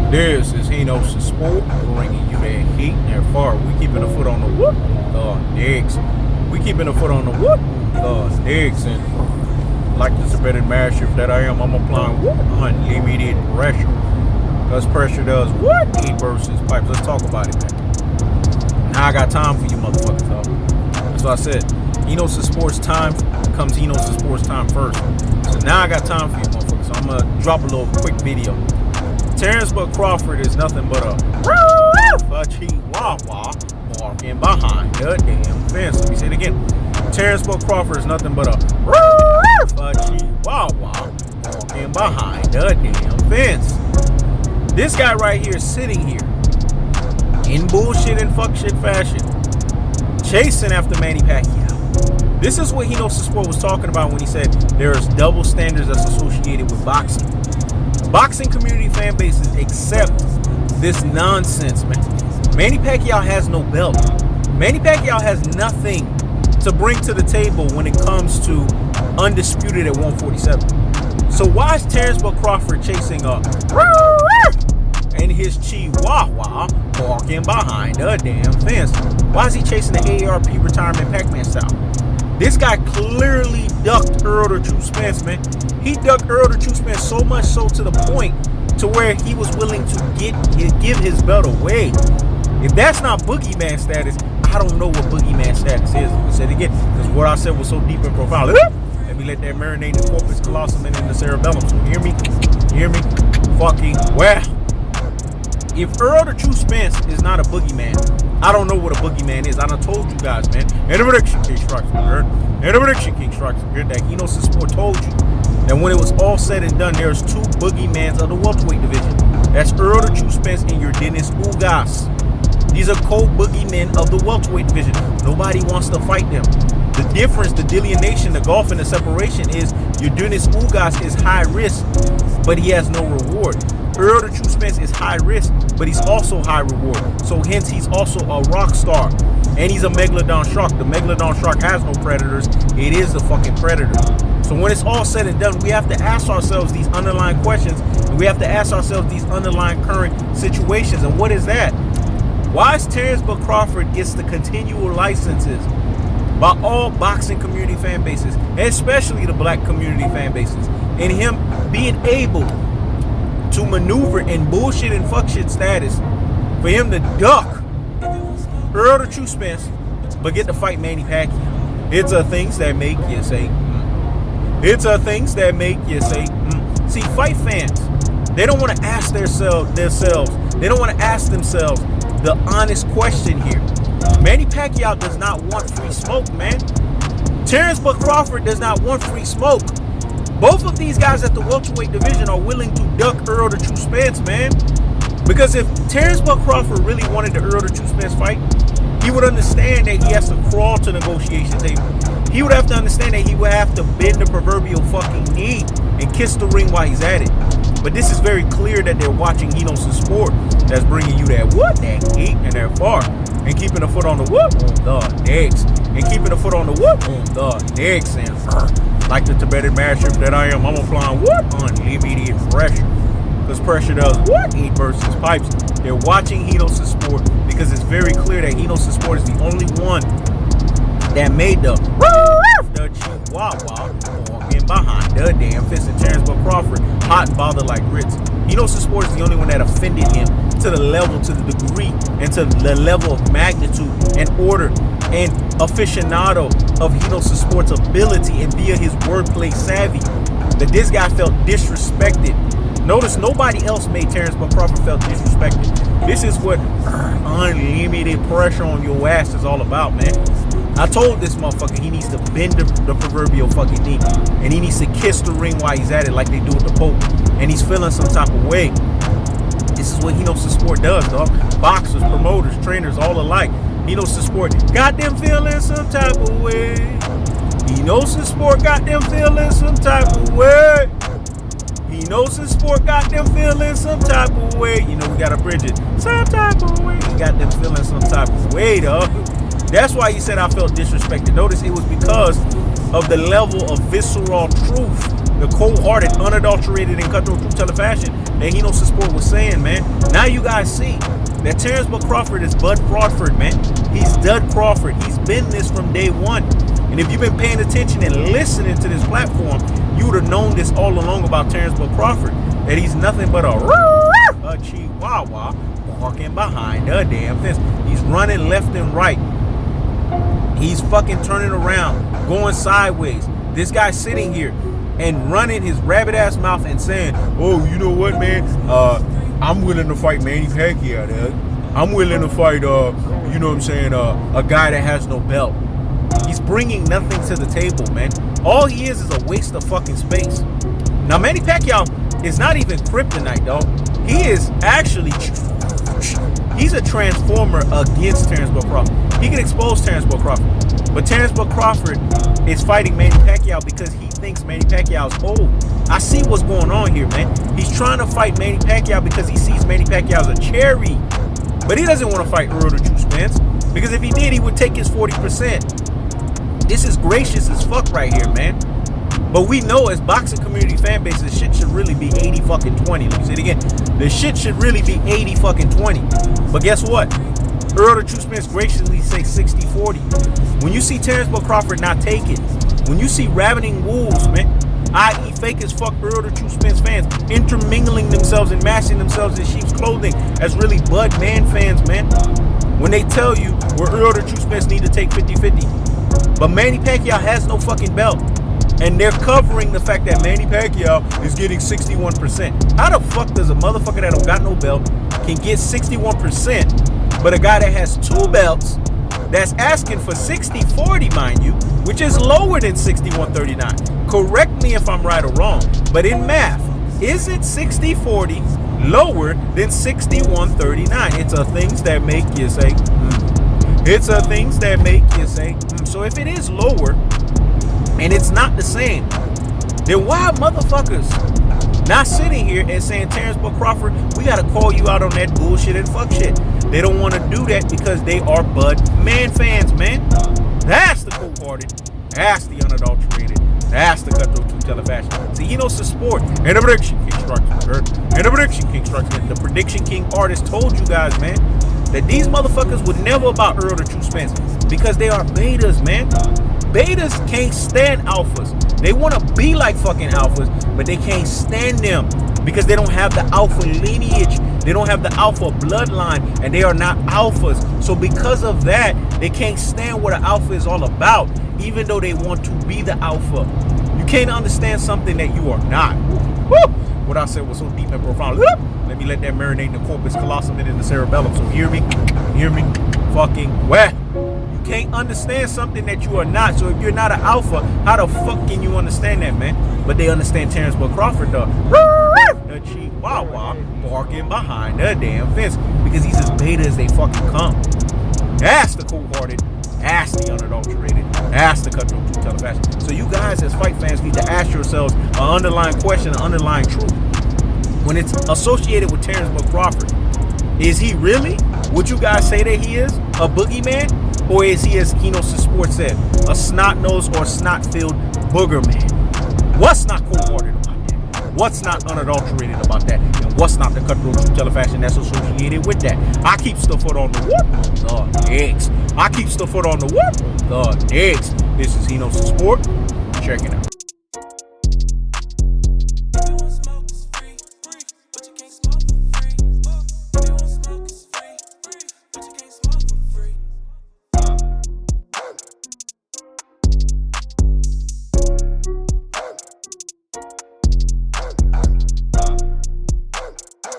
This is Hino's Sport, bringing you that heat and far. We keeping a foot on the whoop, digs. We keeping a foot on the whoop, digs. And like the better master that I am, I'm applying whoop unlimited pressure. Because pressure does what? Heat versus pipes. Let's talk about it, man. Now I got time for you motherfuckers, though. That's what I said. Hino's Sports time comes Hino's Sports time first. So now I got time for you motherfuckers. So I'm going to drop a little quick video. Terence Crawford is nothing but a chihuahua walking behind the damn fence. Let me say it again. Terence Crawford is nothing but a chihuahua walking behind the damn fence. This guy right here is sitting here in bullshit and fuck shit fashion, chasing after Manny Pacquiao. This is what Hino's Sport was talking about when he said there's double standards that's associated with boxing. Boxing community fan bases accept this nonsense, man. Manny Pacquiao has no belt. Manny Pacquiao has nothing to bring to the table when it comes to undisputed at 147. So why is Terence Crawford chasing a and his chihuahua walking behind a damn fence? Why is he chasing the AARP retirement Pac-Man style? This guy clearly ducked Errol the True Spence, man. He ducked Errol the True Spence so much so to the point to where he was willing to give his belt away. If that's not boogeyman status, I don't know what boogeyman status is. Let me say it again, because what I said was so deep and profound. Let me let that marinate in the corpus callosum and in the cerebellum. So hear me? Hear me? Fucking well. If Errol the True Spence is not a boogeyman, I don't know what a boogeyman is. I done told you guys, man. And the prediction king strikes good. And the prediction king strikes good. That Hino's Sport told you that when it was all said and done, there's two boogeymans of the welterweight division. That's Errol the True Spence and your Dennis Ugas. These are co-boogeymen of the welterweight division. Nobody wants to fight them. The difference, the delineation, the gulf, and the separation is your Dennis Ugas is high risk, but he has no reward. Errol the True Spence is high risk, but he's also high reward. So hence he's also a rock star. And he's a megalodon shark. The megalodon shark has no predators. It is the fucking predator. So when it's all said and done, we have to ask ourselves these underlying questions. And we have to ask ourselves these underlying current situations. And what is that? Why is Terence Crawford gets the continual licenses by all boxing community fan bases, especially the black community fan bases, and him being able to maneuver in bullshit and fuck shit status for him to duck Errol the True Spence but get to fight Manny Pacquiao? It's a things that make you say It's a things that make you say See, fight fans, they don't want to ask themselves they don't want to ask themselves the honest question here. Manny Pacquiao does not want free smoke, man. Terence Crawford does not want free smoke. Both of these guys at the welterweight division are willing to duck Errol the True Spence, man. Because if Terence Crawford really wanted the Errol the True Spence fight, he would understand that he has to crawl to the negotiation table. He would have to understand that he would have to bend the proverbial fucking knee and kiss the ring while he's at it. But this is very clear that they're watching Hino's Sport that's bringing you that that heat and that far. And keeping a foot on the whoop on the necks. And keeping a foot on the whoop on the necks. And like the Tibetan master that I am, I'm applying unlimited pressure. Because pressure does heat versus pipes. They're watching Hino's Sport because it's very clear that Hino's Sport is the only one that made the chihuahua walking behind the damn fence. And Terence Crawford hot and bothered like grits. Hino's Sport is the only one that offended him to the level, to the degree, and to the level of magnitude and order and aficionado of Hino's Sport's ability and via his wordplay savvy that this guy felt disrespected. Notice nobody else made Terence Crawford felt disrespected. This is what unlimited pressure on your ass is all about, man. I told this motherfucker he needs to bend the proverbial fucking knee. And he needs to kiss the ring while he's at it like they do with the Pope. And he's feeling some type of way. This is what Hino's Sport does, dog. Boxers, promoters, trainers, all alike. Hino's Sport got them feeling some type of way. Hino's Sport got them feeling some type of way. Hino's Sport got them feeling some type of way. You know, we got to bridge it. Some type of way. He got them feeling some type of way, dog. That's why he said I felt disrespected. Notice it was because of the level of visceral truth the cold-hearted, unadulterated, and cutthroat true-teller fashion that Hino Sport was saying, man. Now you guys see that Terence Crawford is Bud Crawford, man. He's Dud Crawford. He's been this from day one. And if you've been paying attention and listening to this platform, you would have known this all along about Terence Crawford, that he's nothing but a chihuahua walking behind the damn fence. He's running left and right. He's fucking turning around, going sideways. This guy's sitting here and running his rabbit ass mouth and saying, oh, you know what, man? I'm willing to fight Manny Pacquiao, dude. I'm willing to fight, you know what I'm saying, a guy that has no belt. He's bringing nothing to the table, man. All he is a waste of fucking space. Now, Manny Pacquiao is not even kryptonite, dog. He is actually, he's a transformer against Terence Crawford. He can expose Terence Crawford. But Terence Crawford is fighting Manny Pacquiao because he thinks Manny Pacquiao is old. I see what's going on here, man. He's trying to fight Manny Pacquiao because he sees Manny Pacquiao as a cherry. But he doesn't want to fight Errol the True Spence, because if he did, he would take his 40%. This is gracious as fuck right here, man. But we know as boxing community fan base, this shit should really be 80 fucking 20. Let me say it again. This shit should really be 80 fucking 20. But guess what? Errol the True Spence graciously say 60-40. When you see Terence Crawford not take it, when you see ravening wolves, man, i.e. fake as fuck Errol the True Spence fans intermingling themselves and mashing themselves in sheep's clothing as really Bud Man fans, man, when they tell you where Errol the True Spence need to take 50-50. But Manny Pacquiao has no fucking belt. And they're covering the fact that Manny Pacquiao is getting 61%. How the fuck does a motherfucker that don't got no belt can get 61%, but a guy that has 2 belts that's asking for 60-40, mind you, which is lower than 61-39. Correct me if I'm right or wrong, but in math, is it 60-40 lower than 61-39? It's a things that make you say, It's a things that make you say, So if it is lower, and it's not the same, then why motherfuckers not sitting here and saying, Terence Crawford, we gotta call you out on that bullshit and fuck shit? They don't want to do that because they are Bud Man fans, man. That's the cold-hearted, that's the unadulterated, that's the cutthroat true-teller fashion. See, he knows the sport. And the prediction king structure, and the prediction king structure, the prediction king artist told you guys, man, that these motherfuckers would never about Errol the True Spence because they are betas, man. Betas can't stand alphas. They want to be like fucking alphas, but they can't stand them because they don't have the alpha lineage. They don't have the alpha bloodline, and they are not alphas. So because of that, they can't stand what an alpha is all about, even though they want to be the alpha. You can't understand something that you are not. Woo! What I said was so deep and profound. Woo! Let me let that marinate in the corpus callosum and in the cerebellum. So hear me fucking well. Can't understand something that you are not. So if you're not an alpha, how the fuck can you understand that, man? But they understand Terence Crawford, the chihuahua barking behind the damn fence, because he's as beta as they fucking come. That's the cold-hearted, that's the unadulterated, that's the cutthroat true-teller fashion. So you guys as fight fans need to ask yourselves an underlying question, an underlying truth. When it's associated with Terence Crawford, is he really what you guys say that he is? A boogeyman? Or is he, as Hino Sport said, a snot-nosed or snot-filled booger man? What's not cold-hearted about that? What's not unadulterated about that? And what's not the cutthroat true-teller fashion that's associated with that? I keep the foot on the whoop, the eggs. I keep the foot on the whoop, the eggs. This is Hino Sport. Check it out.